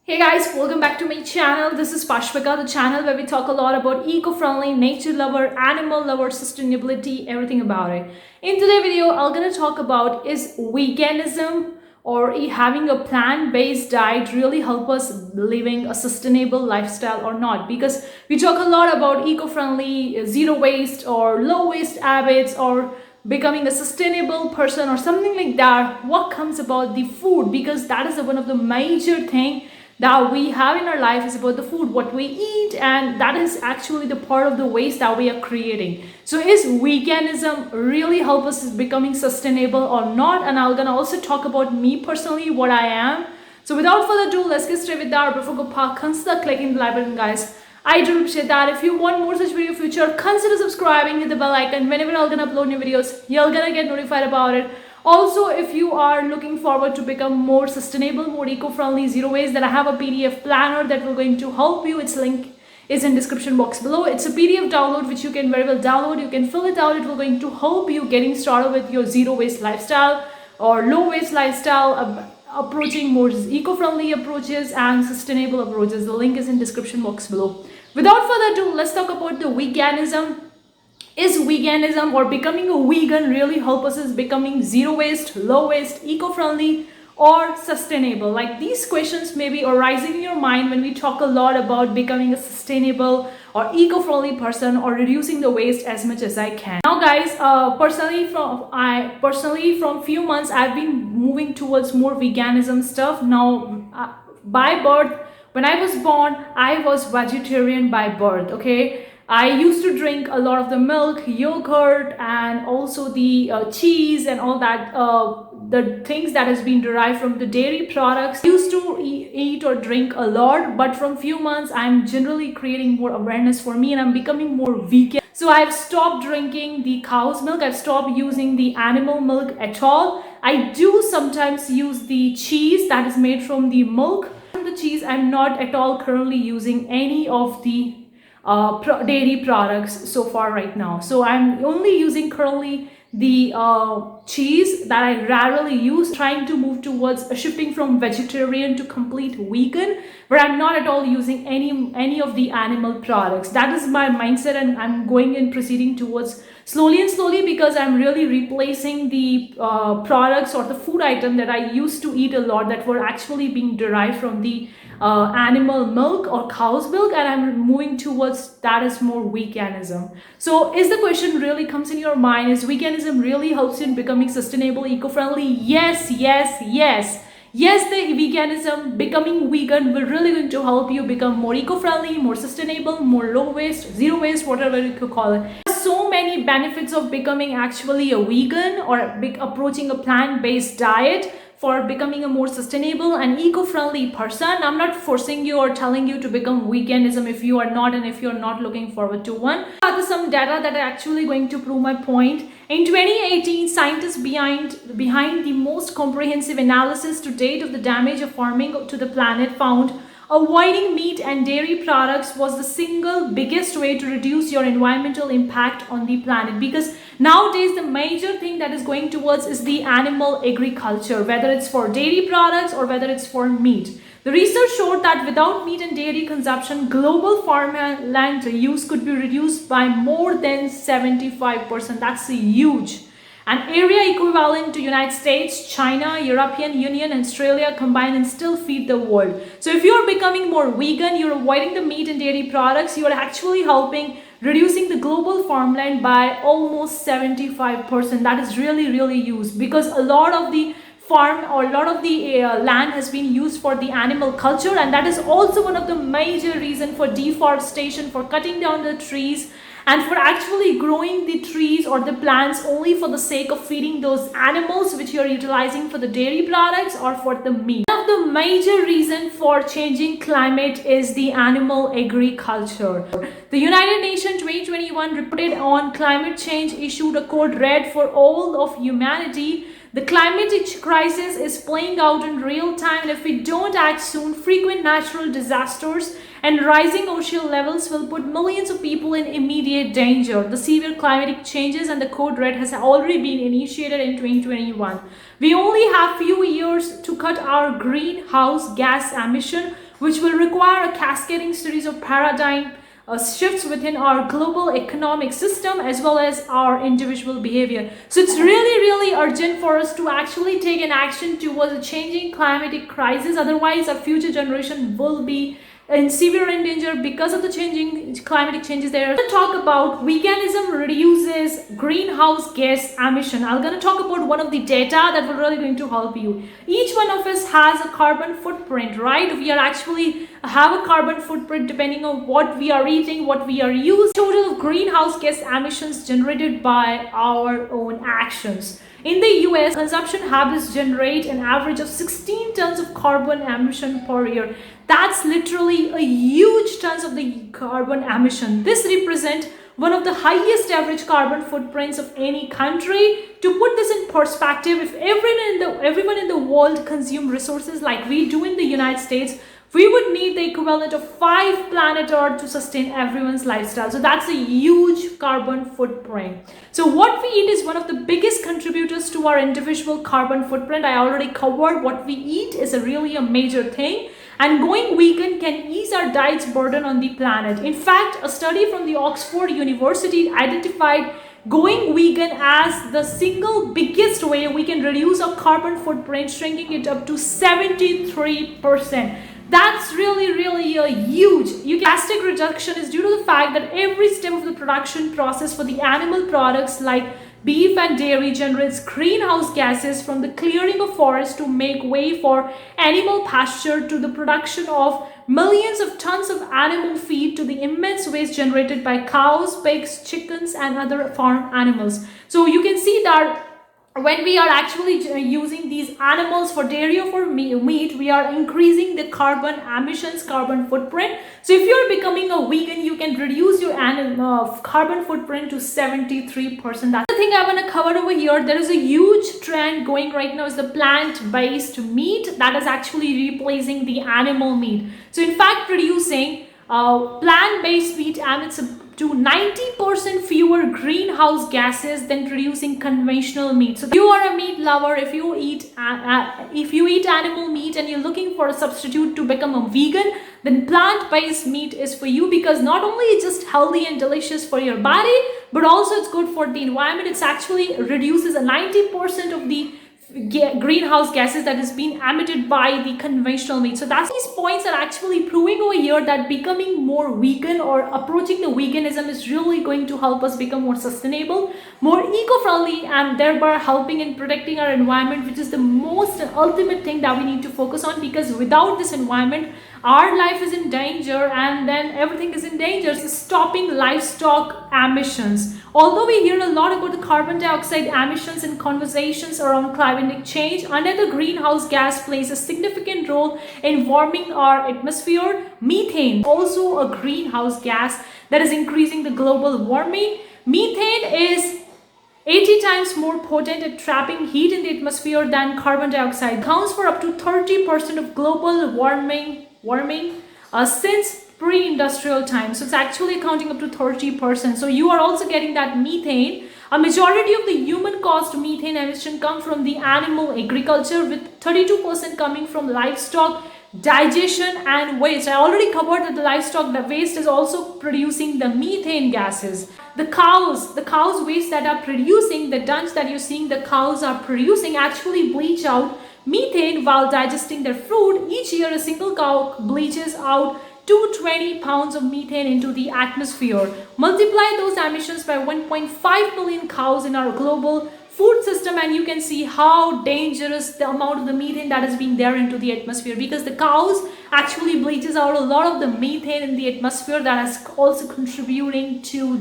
Hey guys, welcome back to my channel. This is Pashvika, the channel where we talk a lot about eco-friendly, nature lover, animal lover, sustainability, everything about it. In today's video, I'm gonna talk about is veganism or having a plant-based diet really help us living a sustainable lifestyle or not? Because we talk a lot about eco-friendly, zero waste or low waste habits or becoming a sustainable person or something like that. What comes about the food? Because that is one of the major thing that we have in our life is about the food, what we eat, and that is actually the part of the waste that we are creating. So is veganism really help us becoming sustainable or not? And I'm gonna also talk about me personally, what I am. So without further ado, let's get straight with that. Before go park, consider clicking the like button, guys. I do appreciate that. If you want more such video future, consider subscribing, hit the bell icon. Whenever I'm gonna upload new videos, you're gonna get notified about it. Also, if you are looking forward to become more sustainable, more eco-friendly, zero waste, then I have a PDF planner that will going to help you. Its link is in description box below. It's a PDF download which you can very well download. You can fill it out. It will going to help you getting started with your zero waste lifestyle or low waste lifestyle, approaching more eco-friendly approaches and sustainable approaches. The link is in description box below. Without further ado, let's talk about the veganism. Is veganism or becoming a vegan really help us is becoming zero waste, low waste, eco-friendly or sustainable? Like these questions may be arising in your mind when we talk a lot about becoming a sustainable or eco-friendly person or reducing the waste as much as I can. Now guys, personally from few months I've been moving towards more veganism stuff. Now by birth, when I was born, I was vegetarian by birth, okay? I used to drink a lot of the milk, yogurt, and also the cheese and all that, the things that has been derived from the dairy products. I used to eat or drink a lot, but from few months, I'm generally creating more awareness for me and I'm becoming more vegan. So I've stopped drinking the cow's milk. I've stopped using the animal milk at all. I do sometimes use the cheese that is made from the milk. From the cheese, I'm not at all currently using any of the dairy products so far right now. So I'm only using currently the cheese that I rarely use, trying to move towards shifting from vegetarian to complete vegan, where I'm not at all using any of the animal products. That is my mindset, and I'm going and proceeding towards slowly because I'm really replacing the products or the food item that I used to eat a lot that were actually being derived from the animal milk or cow's milk, and I'm moving towards that is more veganism. So is the question really comes in your mind, is veganism really helps you in becoming sustainable, eco-friendly? Yes, the veganism, becoming vegan will really going to help you become more eco-friendly, more sustainable, more low waste, zero waste, whatever you could call it. So many benefits of becoming actually a vegan or approaching a plant-based diet for becoming a more sustainable and eco-friendly person. I'm not forcing you or telling you to become veganism if you are not, and if you're not looking forward to one. There's some data that are actually going to prove my point. In 2018, scientists behind the most comprehensive analysis to date of the damage of farming to the planet found avoiding meat and dairy products was the single biggest way to reduce your environmental impact on the planet. Because nowadays the major thing that is going towards is the animal agriculture, whether it's for dairy products or whether it's for meat. The research showed that without meat and dairy consumption, global farmland use could be reduced by more than 75%. That's huge. An area equivalent to United States, China, European Union, and Australia combined and still feed the world. So if you're becoming more vegan, you're avoiding the meat and dairy products, you are actually helping reducing the global farmland by almost 75%. That is really huge, because a lot of the farm or a lot of the land has been used for the animal culture, and that is also one of the major reason for deforestation, for cutting down the trees and for actually growing the trees or the plants only for the sake of feeding those animals which you're utilizing for the dairy products or for the meat. One of the major reason for changing climate is the animal agriculture. The United Nations 2021 reported on climate change issued a code red for all of humanity. The climate crisis is playing out in real time, and if we don't act soon, frequent natural disasters and rising ocean levels will put millions of people in immediate danger. The severe climatic changes and the code red has already been initiated in 2021. We only have few years to cut our greenhouse gas emission which will require a cascading series of paradigm shifts within our global economic system as well as our individual behavior. So it's really, really urgent for us to actually take an action towards a changing climatic crisis. Otherwise, our future generation will be in severe danger because of the changing climatic changes there. I'm going to talk about veganism reduces greenhouse gas emission. I'm going to talk about one of the data that will really going to help you. Each one of us has a carbon footprint, right? We are actually have a carbon footprint depending on what we are eating, what we are using. Total of greenhouse gas emissions generated by our own actions. In the US, consumption habits generate an average of 16 tons of carbon emission per year. That's literally a huge tons of the carbon emission. This represents one of the highest average carbon footprints of any country. To put this in perspective, if everyone in the world consumed resources like we do in the United States, we would need the equivalent of 5 planet Earth to sustain everyone's lifestyle. So that's a huge carbon footprint. So what we eat is one of the biggest contributors to our individual carbon footprint. I already covered what we eat is really a major thing. And going vegan can ease our diet's burden on the planet. In fact, a study from the Oxford University identified going vegan as the single biggest way we can reduce our carbon footprint, shrinking it up to 73%. That's really, really a huge. Plastic reduction is due to the fact that every step of the production process for the animal products like beef and dairy generates greenhouse gases, from the clearing of forests to make way for animal pasture to the production of millions of tons of animal feed to the immense waste generated by cows, pigs, chickens and other farm animals. So you can see that when we are actually using these animals for dairy or for meat, we are increasing the carbon emissions, carbon footprint. So if you're becoming a vegan, you can reduce your carbon footprint to 73%. That's the thing I want to cover over here. There is a huge trend going right now is the plant-based meat that is actually replacing the animal meat. So in fact, producing plant-based meat emits to 90% fewer greenhouse gases than producing conventional meat. So if you are a meat lover, if you eat animal meat and you're looking for a substitute to become a vegan, then plant-based meat is for you, because not only it's just healthy and delicious for your body, but also it's good for the environment. It's actually reduces a 90% of the greenhouse gases that is being emitted by the conventional meat. So that's these points are actually proving over here that becoming more vegan or approaching the veganism is really going to help us become more sustainable, more eco-friendly, and thereby helping in protecting our environment, which is the most ultimate thing that we need to focus on, because without this environment our life is in danger, and then everything is in danger. So stopping livestock emissions. Although we hear a lot about the carbon dioxide emissions in conversations around climatic change, another greenhouse gas plays a significant role in warming our atmosphere. Methane, also a greenhouse gas that is increasing the global warming. Methane is 80 times more potent at trapping heat in the atmosphere than carbon dioxide. Accounts for up to 30% of global warming since pre-industrial times. So it's actually accounting up to 30%. So you are also getting that methane. A majority of the human caused methane emission come from the animal agriculture, with 32% coming from livestock digestion and waste. I already covered that the livestock waste is also producing the methane gases. The cows waste that are producing, the dung that you're seeing the cows are producing, actually bleach out methane while digesting their food. Each year a single cow bleaches out 220 pounds of methane into the atmosphere. Multiply those emissions by 1.5 million cows in our global food system, and you can see how dangerous the amount of the methane that is being there into the atmosphere, because the cows actually bleaches out a lot of the methane in the atmosphere that is also contributing to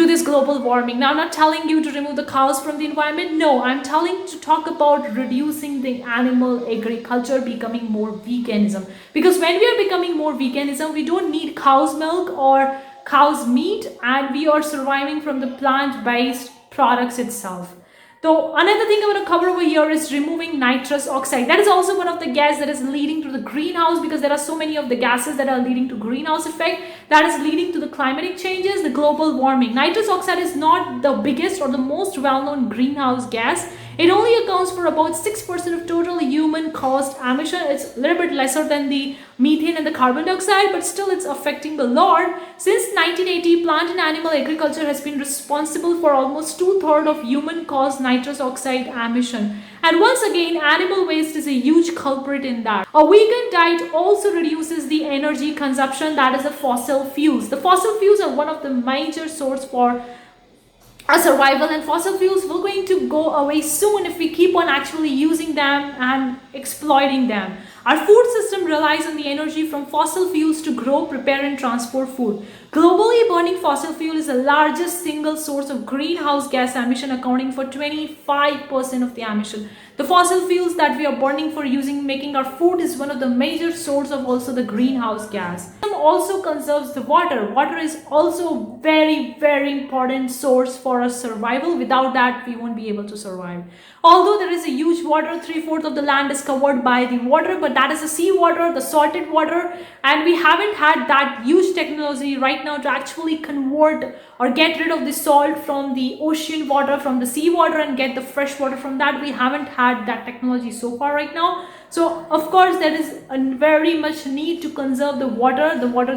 this global warming. Now, I'm not telling you to remove the cows from the environment. No, I'm telling to talk about reducing the animal agriculture, becoming more veganism. Because when we are becoming more veganism, we don't need cow's milk or cow's meat, and we are surviving from the plant-based products itself. So another thing I want to cover over here is removing nitrous oxide. That is also one of the gas that is leading to the greenhouse, because there are so many of the gases that are leading to greenhouse effect that is leading to the climatic changes, the global warming. Nitrous oxide is not the biggest or the most well-known greenhouse gas. It only accounts for about 6% of total human caused emission. It's a little bit lesser than the methane and the carbon dioxide, but still it's affecting a lot. Since 1980, plant and animal agriculture has been responsible for almost 2/3 of human caused nitrous oxide emission. And once again, animal waste is a huge culprit in that. A vegan diet also reduces the energy consumption, that is the fossil fuels. The fossil fuels are one of the major source for our survival, and fossil fuels will going to go away soon if we keep on actually using them and exploiting them. Our food system relies on the energy from fossil fuels to grow, prepare and transport food. Globally, burning fossil fuel is the largest single source of greenhouse gas emission, accounting for 25% of the emission. The fossil fuels that we are burning for making our food is one of the major source of also the greenhouse gas. It also conserves the water. Water is also very important source for our survival. Without that, we won't be able to survive. Although there is a huge water, 3/4 of the land is covered by the water, but that is the sea water, the salted water, and we haven't had that huge technology right now to actually convert or get rid of the salt from the ocean water, from the sea water, and get the fresh water from that. We haven't had that technology so far right now. So of course there is a very much need to conserve the water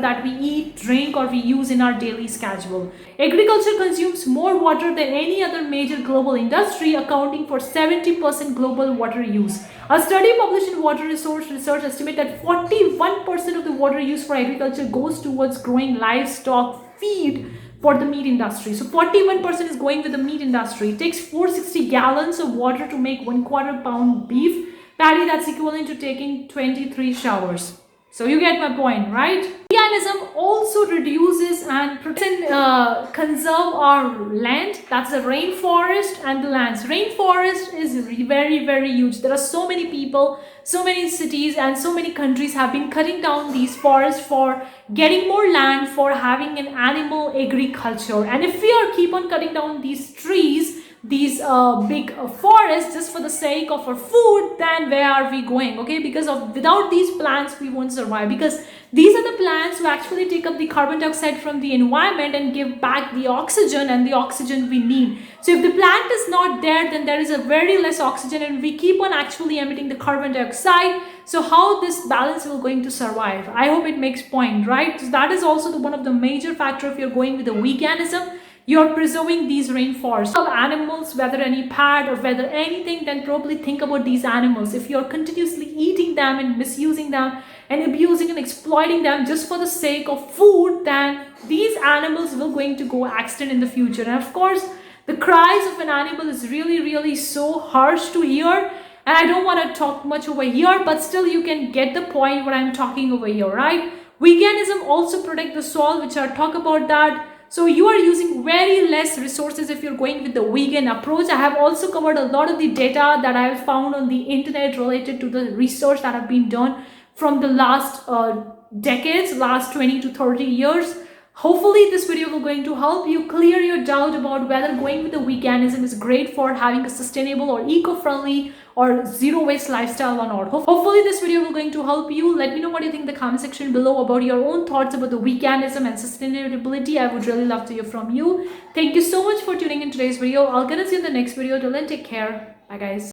that we eat, drink, or we use in our daily schedule. Agriculture consumes more water than any other major global industry, accounting for 70% global water use. A study published in Water Resource Research estimates that 41% of the water used for agriculture goes towards growing livestock feed for the meat industry. So 41% is going with the meat industry. It takes 460 gallons of water to make 1/4 pound beef patty. That's equivalent to taking 23 showers. So you get my point, right? Veganism also reduces and conserve our land. That's the rainforest and the lands. Rainforest is very huge. There are so many people, so many cities and so many countries have been cutting down these forests for getting more land, for having an animal agriculture. And if we are keep on cutting down these trees, these big forests just for the sake of our food, then where are we going? Okay, because without these plants we won't survive, because these are the plants who actually take up the carbon dioxide from the environment and give back the oxygen, and the oxygen we need. So if the plant is not there, then there is a very less oxygen and we keep on actually emitting the carbon dioxide. So how this balance will going to survive? I hope it makes point, right? So that is also one of the major factor if you're going with the veganism. You're preserving these rainforests. Of animals, whether any pet or whether anything, then probably think about these animals. If you're continuously eating them and misusing them and abusing and exploiting them just for the sake of food, then these animals will going to go extinct in the future. And of course, the cries of an animal is really so harsh to hear. And I don't want to talk much over here, but still you can get the point what I'm talking over here, right? Veganism also protect the soil, which I'll talk about that. So you are using very less resources if you're going with the vegan approach. I have also covered a lot of the data that I have found on the internet related to the research that have been done from the last decades, last 20 to 30 years. Hopefully this video will going to help you clear your doubt about whether going with the veganism is great for having a sustainable or eco-friendly or zero waste lifestyle or not. Hopefully this video will going to help you. Let me know what you think in the comment section below about your own thoughts about the veganism and sustainability. I would really love to hear from you. Thank you so much for tuning in today's video. I'll get to see you in the next video. Till then, take care. Bye guys.